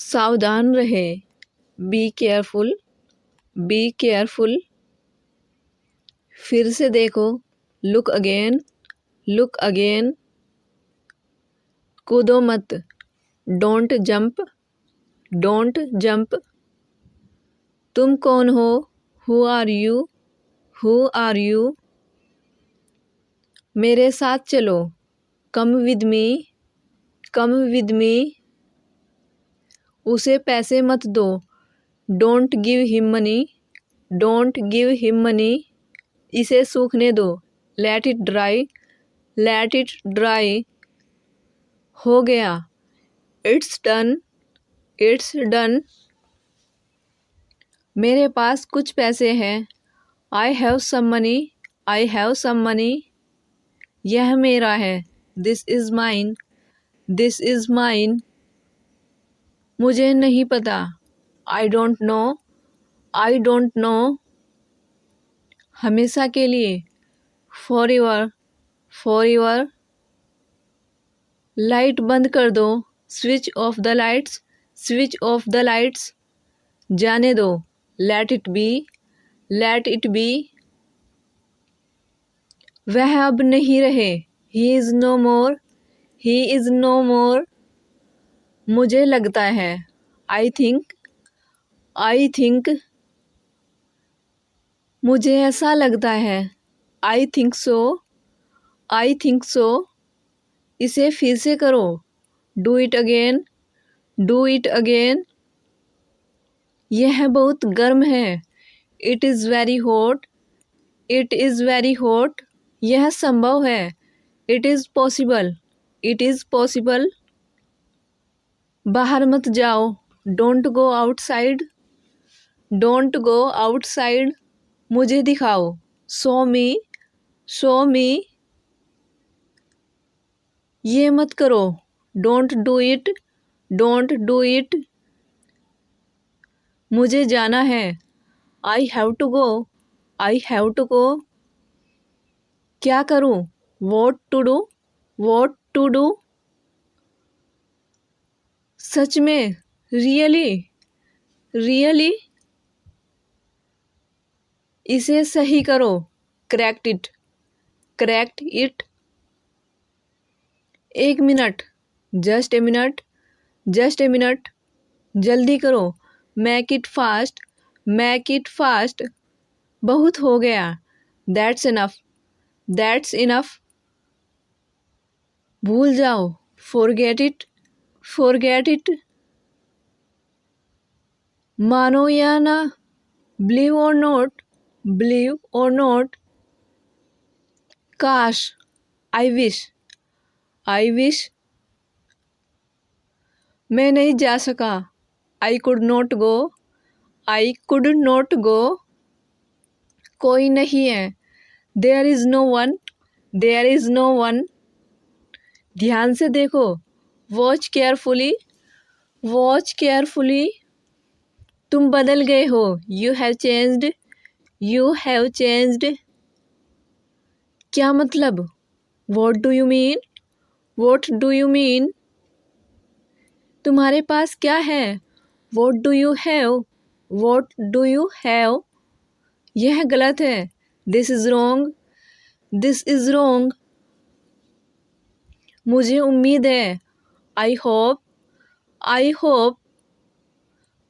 सावधान रहे। Be careful, be careful. फिर से देखो। Look again, look again. कूदो मत। Don't jump, don't jump. तुम कौन हो? Who are you, who are you. मेरे साथ चलो। Come with me, come with me. उसे पैसे मत दो। Don't give him money, don't give him money. इसे सूखने दो। Let it dry, let it dry. हो गया। It's done, it's done. मेरे पास कुछ पैसे हैं। आई have some money, I have some money. यह मेरा है। This is mine, this is mine. मुझे नहीं पता। I don't know, I don't know. हमेशा के लिए। Forever, forever. Light बंद कर दो। Switch off the lights, switch off the lights. जाने दो। Let it be, let it be. वह अब नहीं रहे। He is no more, he is no more. मुझे लगता है। I think, I think. मुझे ऐसा लगता है। I think so, I think so. इसे फिर से करो। Do it again, do it again. यह बहुत गर्म है। It is very hot, it is very hot. यह संभव है। It is possible, it is possible. बाहर मत जाओ। Don't go outside, don't go outside. मुझे दिखाओ। शो मी, शो मी। ये मत करो। Don't do it, don't do it. मुझे जाना है। I have to go, I have to go. क्या करूं? What to do, what to do. सच में? Really, really. इसे सही करो। Correct it, correct it. एक minute. Just a minute, just a minute. जल्दी करो। Make it fast, make it fast. बहुत हो गया। That's enough, that's enough. भूल जाओ। Forget it, forget it. मानो या ना। Believe or not, believe or not. काश। I wish, I wish. मैं नहीं जा सका। I could not go, I could not go. कोई नहीं है। There is no one, there is no one. ध्यान से देखो। Watch carefully, watch carefully. तुम बदल गए हो। You have changed, you have changed. क्या मतलब? What do you mean, what do you mean. तुम्हारे पास क्या है? What do you have, what do you have. यह गलत है। This is wrong, this is wrong. मुझे उम्मीद है। I hope, I hope.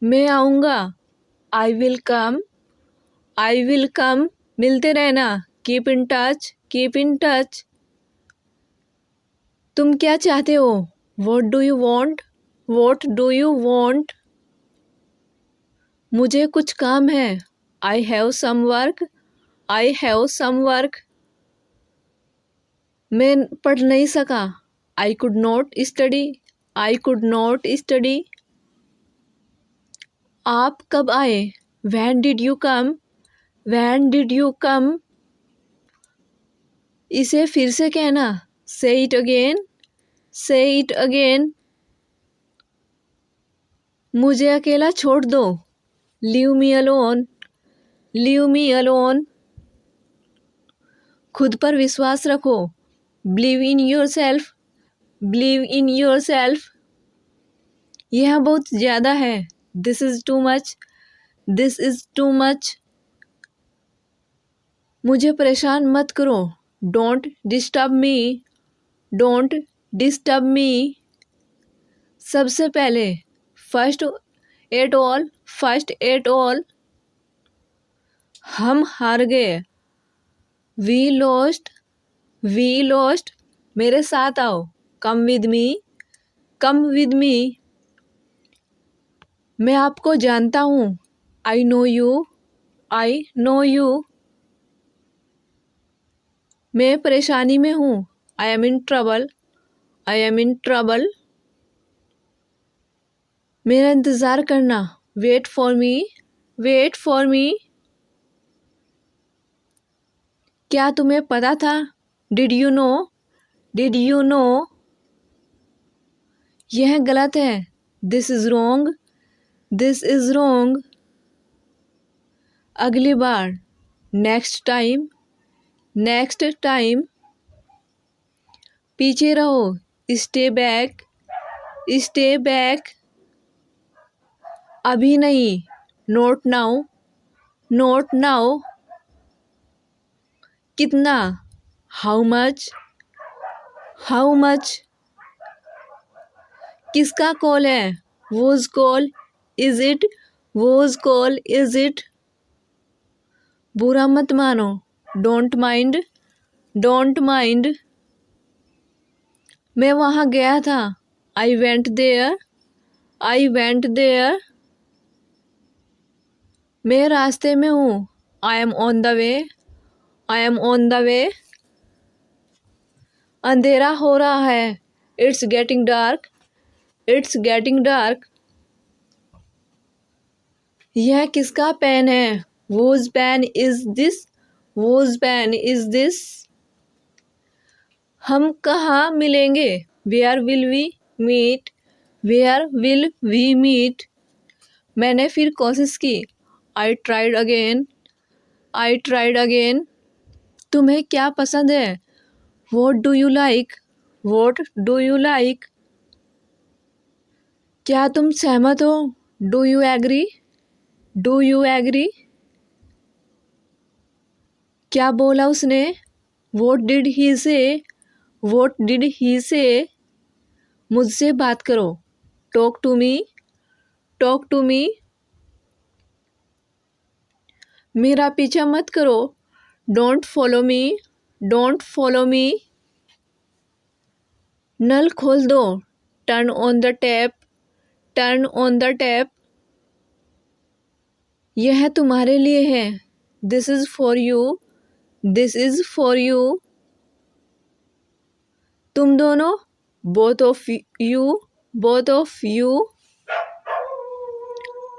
मैं आऊँगा। I will come, I will come. मिलते रहना। Keep in touch, keep in touch. तुम क्या चाहते हो? What do you want, what do you want. मुझे कुछ काम है। I have some work, I have some work. मैं पढ़ नहीं सका। I could not study, I could not study. आप कब आए? When did you come, when did you come. इसे फिर से कहना। Say it again, say it again. मुझे अकेला छोड़ दो। Leave me alone, leave me alone. खुद पर विश्वास रखो। Believe in yourself, believe in yourself. यह बहुत ज़्यादा है। This is too much, this is too much. मुझे परेशान मत करो। Don't disturb me, don't disturb me. सबसे पहले, first at all, first at all. हम हार गए, वी लॉस्ट, वी लॉस्ट। मेरे साथ आओ, कम विद मी, कम विद मी। मैं आपको जानता हूँ, I know you, I know you. मैं परेशानी में हूँ, I am in trouble, I am in trouble. मेरा इंतज़ार करना, wait for me, wait for me. क्या तुम्हें पता था? Did you know, did you know. यह गलत है, this is wrong, this is wrong. अगली बार, नेक्स्ट टाइम, नेक्स्ट टाइम। पीछे रहो, स्टे बैक, स्टे बैक। अभी नहीं, नोट नाउ, नोट नाउ। कितना? How much, how much. किसका कॉल है? Whose call, is it, whose call, is it. बुरा मत मानो, डोंट माइंड, डोंट माइंड। मैं वहाँ गया था, I went there, I went there. मैं रास्ते में हूँ, I am on the way, I am on the way. अंधेरा हो रहा है, it's getting dark, it's getting dark. यह किसका पेन है? Whose pen is this, whose pen is this. हम कहाँ मिलेंगे? Where will we meet, where will we meet. मैंने फिर कोशिश की, I tried again, I tried again. तुम्हें क्या पसंद है? What do you like, what do you like. क्या तुम सहमत हो? Do you agree, do you agree. क्या बोला उसने? वॉट डिड ही से, वॉट डिड ही से। मुझसे बात करो, talk to me, talk to me. मेरा पीछा मत करो, don't follow me, don't follow me. नल खोल दो, turn on the tap, turn on the tap. यह तुम्हारे लिए है, this is for you, this is for you. तुम दोनों, both of you, both of you.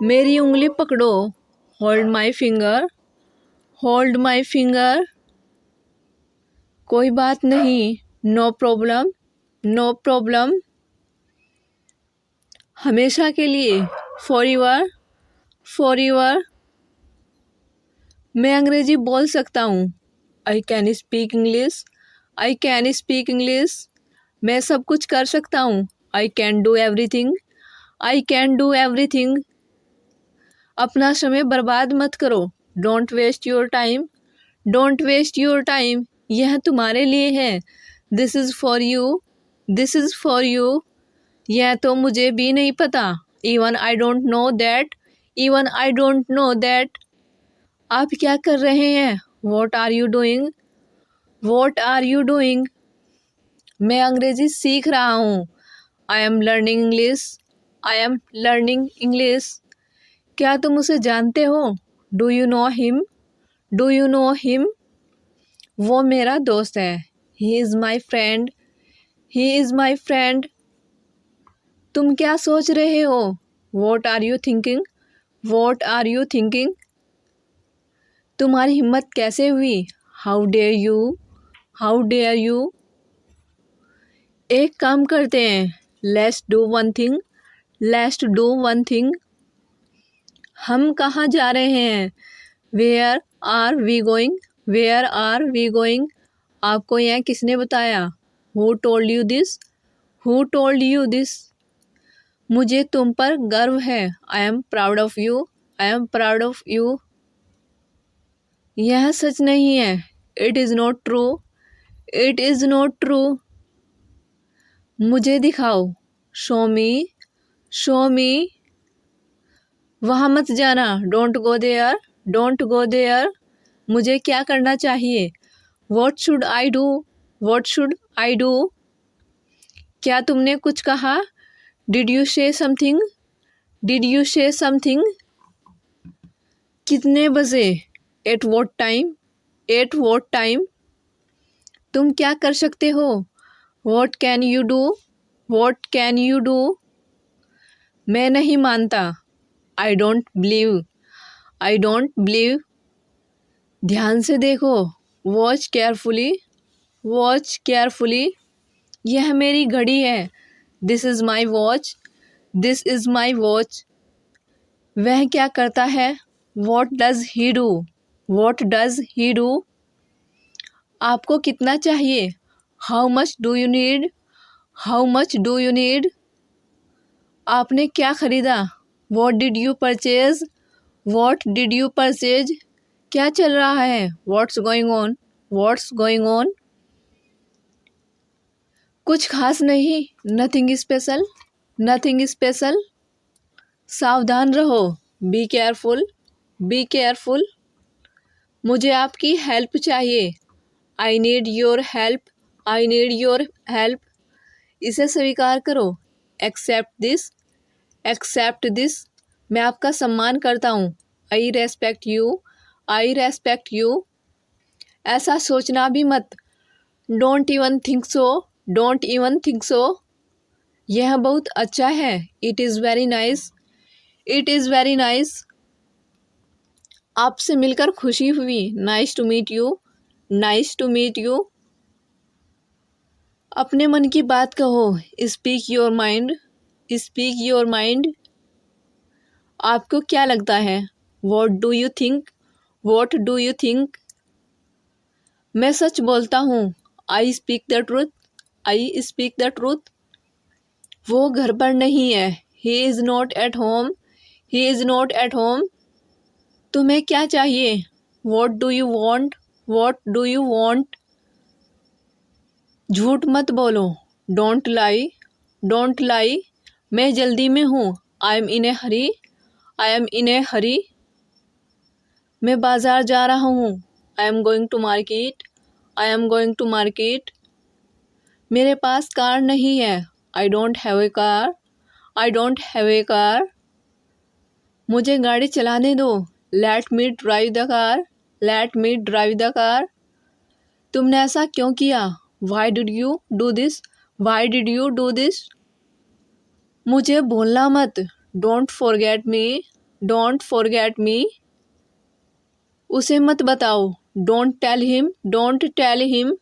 मेरी उंगली पकड़ो, hold my finger, hold my finger. कोई बात नहीं, नो प्रॉब्लम, नो प्रॉब्लम। हमेशा के लिए, फॉर यूर, फॉर यूर। मैं अंग्रेजी बोल सकता हूँ, I can speak English, I can speak English. मैं सब कुछ कर सकता हूँ, I can do everything, I can do everything. अपना समय बर्बाद मत करो, don't waste your time, don't waste your time. यह तुम्हारे लिए है, this is for you, this is for you. यह तो मुझे भी नहीं पता, even I don't know that, even I don't know that. आप क्या कर रहे हैं? What are you doing, what are you doing. मैं अंग्रेजी सीख रहा हूँ, I am learning English, I am learning English. क्या तुम उसे जानते हो? Do you know him, do you know him. वो मेरा दोस्त है, he is my friend, he is my friend. तुम क्या सोच रहे हो? What are you thinking, what are you thinking. तुम्हारी हिम्मत कैसे हुई? How dare you, how dare you. एक काम करते हैं, let's do one thing, let's do one thing. हम कहाँ जा रहे हैं? Where are we going, where are we going. आपको यह किसने बताया? Who told you this, who told you this. मुझे तुम पर गर्व है। I am proud of you. I am proud of you. यह सच नहीं है। It is not true. It is not true. मुझे दिखाओ। Show me. शो मी। वहाँ मत जाना। Don't go there. Don't go there. मुझे क्या करना चाहिए? What should I do? What should I do? क्या तुमने कुछ कहा? Did you say something? Did you say something? कितने बजे? At what time? At what time? तुम क्या कर सकते हो? What can you do? What can you do? मैं नहीं मानता। I don't believe. I don't believe. ध्यान से देखो। Watch carefully. Watch carefully. यह मेरी घड़ी है। This is my watch. This is my watch. वह क्या करता है? What does he do? What does he do? आपको कितना चाहिए? How much do you need? How much do you need? आपने क्या खरीदा? What did you purchase? What did you purchase? क्या चल रहा है? What's going on? What's going on? कुछ खास नहीं। Nothing special. Nothing special. सावधान रहो। B careful. Be careful. मुझे आपकी हेल्प चाहिए। I need your help. I need your help. इसे स्वीकार करो। Accept this. Accept this. मैं आपका सम्मान करता हूँ। I respect you. I respect you. ऐसा सोचना भी मत। Don't even think so. Don't even think so. यह बहुत अच्छा है। It is very nice. It is very nice. आपसे मिलकर खुशी हुई। Nice to meet you. Nice to meet you. अपने मन की बात कहो। Speak your mind. Speak your mind. आपको क्या लगता है? What do you think? What do you think? मैं सच बोलता हूँ। I speak the truth. I speak the truth. वो घर पर नहीं है। He is not at home. He is not at home. तुम्हें क्या चाहिए? What do you want? What do you want? झूठ मत बोलो। Don't lie. Don't lie. मैं जल्दी में हूँ। I am in a hurry. I am in a hurry. मैं बाज़ार जा रहा हूँ। I am going to market. I am going to market. मेरे पास कार नहीं है। I don't have a car. I don't have a car. मुझे गाड़ी चलाने दो। Let me drive the car. Let me drive the car. तुमने ऐसा क्यों किया? Why did you do this? Why did you do this? मुझे भूलना मत। Don't forget me. Don't forget me. उसे मत बताओ। Don't tell him. Don't tell him.